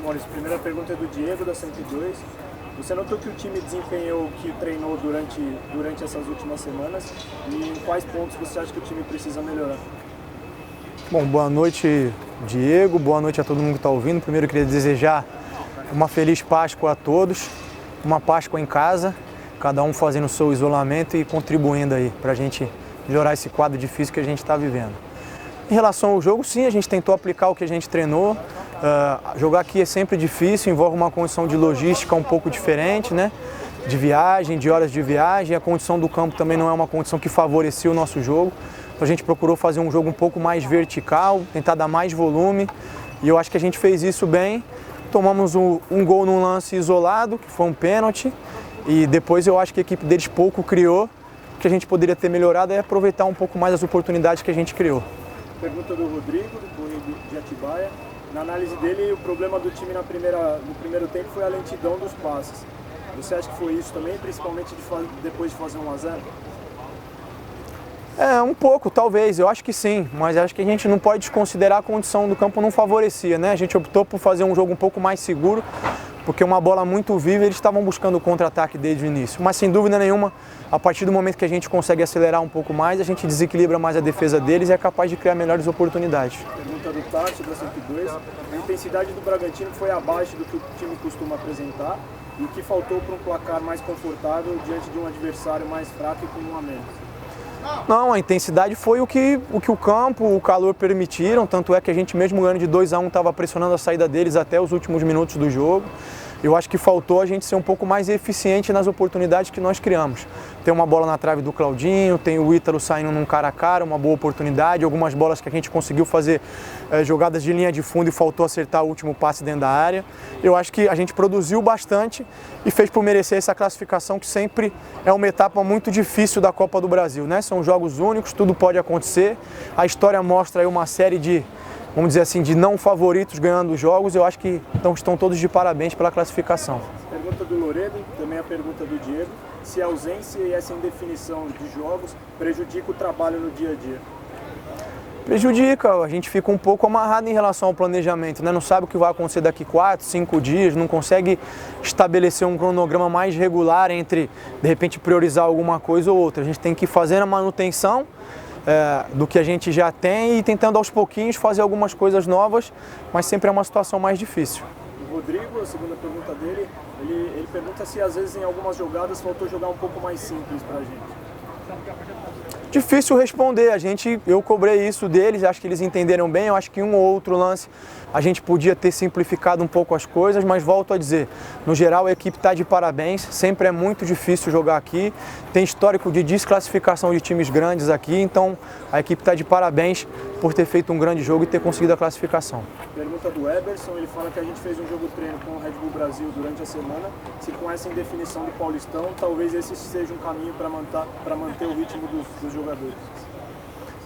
Maurício, a primeira pergunta é do Diego, da 102. Você notou que o time desempenhou o que treinou durante essas últimas semanas e em quais pontos você acha que o time precisa melhorar? Bom, boa noite, Diego, boa noite a todo mundo que está ouvindo. Primeiro eu queria desejar uma feliz Páscoa a todos, uma Páscoa em casa, cada um fazendo o seu isolamento e contribuindo aí para a gente melhorar esse quadro difícil que a gente está vivendo. Em relação ao jogo, sim, a gente tentou aplicar o que a gente treinou. Jogar aqui é sempre difícil, envolve uma condição de logística um pouco diferente, né? De viagem, de horas de viagem. A condição do campo também não é uma condição que favorecia o nosso jogo. Então a gente procurou fazer um jogo um pouco mais vertical, tentar dar mais volume. E eu acho que a gente fez isso bem. Tomamos um gol num lance isolado, que foi um pênalti. E depois eu acho que a equipe deles pouco criou. O que a gente poderia ter melhorado é aproveitar um pouco mais as oportunidades que a gente criou. Pergunta do Rodrigo, do Correio de Atibaia. Na análise dele, o problema do time no primeiro tempo foi a lentidão dos passes. Você acha que foi isso também, principalmente depois de fazer 1-0? Um pouco, talvez, eu acho que sim, mas acho que a gente não pode desconsiderar a condição do campo não favorecia, né? A gente optou por fazer um jogo um pouco mais seguro, porque uma bola muito viva, eles estavam buscando o contra-ataque desde o início. Mas sem dúvida nenhuma, a partir do momento que a gente consegue acelerar um pouco mais, a gente desequilibra mais a defesa deles e é capaz de criar melhores oportunidades. Pergunta do Tati, da 102. A intensidade do Bragantino foi abaixo do que o time costuma apresentar e o que faltou para um placar mais confortável diante de um adversário mais fraco e com um a menos? Não, a intensidade foi o que o campo, o calor permitiram, tanto é que a gente mesmo ganhando de 2-1 estava pressionando a saída deles até os últimos minutos do jogo. Eu acho que faltou a gente ser um pouco mais eficiente nas oportunidades que nós criamos. Tem uma bola na trave do Claudinho, tem o Ítalo saindo num cara a cara, uma boa oportunidade, algumas bolas que a gente conseguiu fazer jogadas de linha de fundo e faltou acertar o último passe dentro da área. Eu acho que a gente produziu bastante e fez por merecer essa classificação, que sempre é uma etapa muito difícil da Copa do Brasil, né? São jogos únicos, tudo pode acontecer. A história mostra aí uma série de, vamos dizer assim, de não favoritos ganhando os jogos. Eu acho que estão todos de parabéns pela classificação. Pergunta do Loredo, também a pergunta do Diego. Se a ausência e essa indefinição de jogos prejudica o trabalho no dia a dia? Prejudica, a gente fica um pouco amarrado em relação ao planejamento, né? Não sabe o que vai acontecer daqui 4, 5 dias, não consegue estabelecer um cronograma mais regular entre, de repente, priorizar alguma coisa ou outra. A gente tem que fazer a manutenção do que a gente já tem e tentando aos pouquinhos fazer algumas coisas novas, mas sempre é uma situação mais difícil. O Rodrigo, a segunda pergunta dele, ele pergunta se às vezes em algumas jogadas faltou jogar um pouco mais simples pra gente. Difícil responder, eu cobrei isso deles, acho que eles entenderam bem, eu acho que um ou outro lance a gente podia ter simplificado um pouco as coisas, mas volto a dizer, no geral a equipe está de parabéns, sempre é muito difícil jogar aqui, tem histórico de desclassificação de times grandes aqui, então a equipe está de parabéns por ter feito um grande jogo e ter conseguido a classificação. Pergunta do Eberson, ele fala que a gente fez um jogo treino com o Red Bull Brasil durante a semana, se com essa indefinição do Paulistão, talvez esse seja um caminho para manter o ritmo dos jogadores.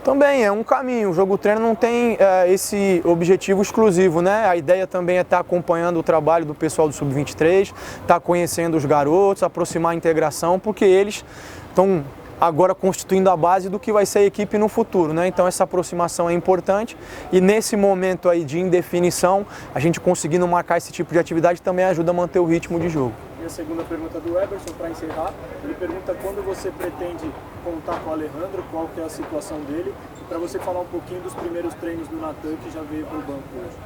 Também é um caminho, o jogo treino não tem esse objetivo exclusivo, né? A ideia também é estar acompanhando o trabalho do pessoal do Sub-23, estar conhecendo os garotos, aproximar a integração, porque eles estão agora constituindo a base do que vai ser a equipe no futuro, né? Então essa aproximação é importante e nesse momento aí de indefinição, a gente conseguindo marcar esse tipo de atividade também ajuda a manter o ritmo de jogo. E a segunda pergunta do Eberson, para encerrar, ele pergunta quando você pretende contar com o Alejandro, qual que é a situação dele, e para você falar um pouquinho dos primeiros treinos do Natan que já veio para o banco hoje.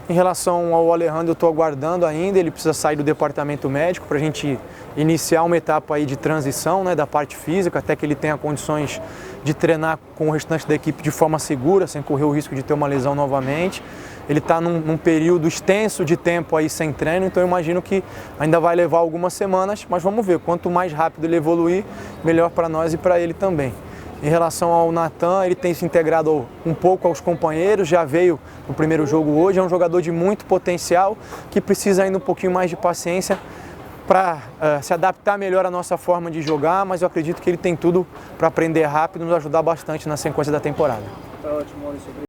Em relação ao Alejandro, eu estou aguardando ainda, ele precisa sair do departamento médico para a gente iniciar uma etapa aí de transição, né, da parte física, até que ele tenha condições de treinar com o restante da equipe de forma segura, sem correr o risco de ter uma lesão novamente. Ele está num período extenso de tempo aí sem treino, então eu imagino que ainda vai levar algumas semanas, mas vamos ver, quanto mais rápido ele evoluir, melhor para nós e para ele também. Em relação ao Natan, ele tem se integrado um pouco aos companheiros, já veio no primeiro jogo hoje, é um jogador de muito potencial, que precisa ainda um pouquinho mais de paciência para se adaptar melhor à nossa forma de jogar, mas eu acredito que ele tem tudo para aprender rápido e nos ajudar bastante na sequência da temporada. Tá ótimo, Maurício.